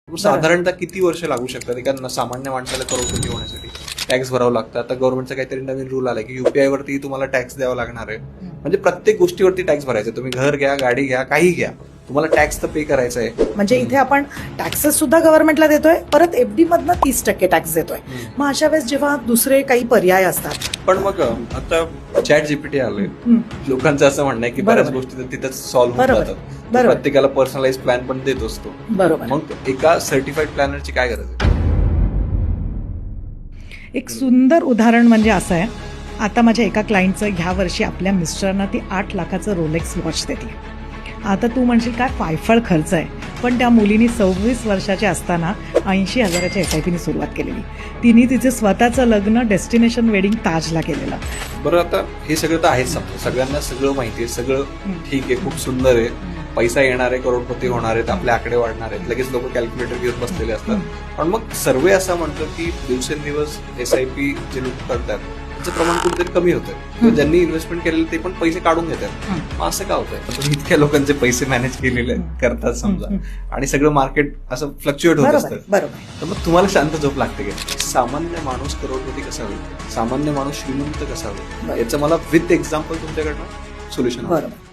साधारणतः किती वर्ष लागू शकतात एका सामान्य माणसाला करोडपती होण्यासाठी? टॅक्स भरावं लागतं. आता गव्हर्नमेंटचा काहीतरी नवीन रूल आलाय की युपीआय वरती तुम्हाला टॅक्स द्यावा लागणार आहे. म्हणजे प्रत्येक गोष्टीवरती टॅक्स भरायचा. तुम्ही घर घ्या, गाडी घ्या, काही घ्या, तुम्हाला टॅक्स तर पे करायचा आहे. म्हणजे इथे आपण टॅक्सेस सुद्धा गव्हर्नमेंटला देतोय, परत एफडी मधनं 30% टॅक्स देतोय. मग अशा वेळेस जेव्हा दुसरे काही पर्याय असतात. पण मग आता चॅट जीपीटी आले, लोकांचं असं म्हणणं आहे की बऱ्याच गोष्टी तर तिथंच सॉल्व्ह होऊन जातात. प्रत्येकाला पर्सनलाइज प्लॅन पण देत असतो. बरोबर. मग एका सर्टिफाईड प्लॅनरची काय गरज आहे? एक सुंदर उदाहरण म्हणजे असं आहे, आता माझ्या एका क्लायंटचं ह्या वर्षी आपल्या मिस्टरांना ती 8 लाखाचं रोलेक्स वॉच देते. आता तू म्हणशील काय फायफळ खर्च आहे, पण त्या मुलीनी 26 वर्षाची असताना 80,000च्या SIP सुरुवात केलेली. तिने तिचं स्वतःचं लग्न डेस्टिनेशन वेडिंग ताजला केलेलं. बरं, आता हे सगळं तर आहेच, सगळ्यांना सगळं माहिती आहे, सगळं ठीक आहे, खूप सुंदर आहे, पैसा येणार आहे, करोडपती होणार आहेत, आपले आकडे वाढणार आहेत, लगेच लोक कॅल्क्युलेटर घेऊन बसलेले असतात. पण मग सर्वे असं म्हणतो की दिवसेंदिवस SIP जे लोक करतात त्याचं प्रमाण कुठेतरी कमी होतं. ज्यांनी इन्व्हेस्टमेंट केलेलं ते पण पैसे काढून घेतात. मग असं का होतंय? तुम्ही इतक्या लोकांचे पैसे मॅनेज केलेले करतात समजा, आणि सगळं मार्केट असं फ्लक्च्युएट होत असतं, तर मग तुम्हाला शांत झोप लागते का? सामान्य माणूस करोडपती कसा होईल, सामान्य माणूस श्रीमंत कसा होईल, याचं मला विथ एक्झाम्पल तुमच्याकडनं सोल्युशन. बरोबर.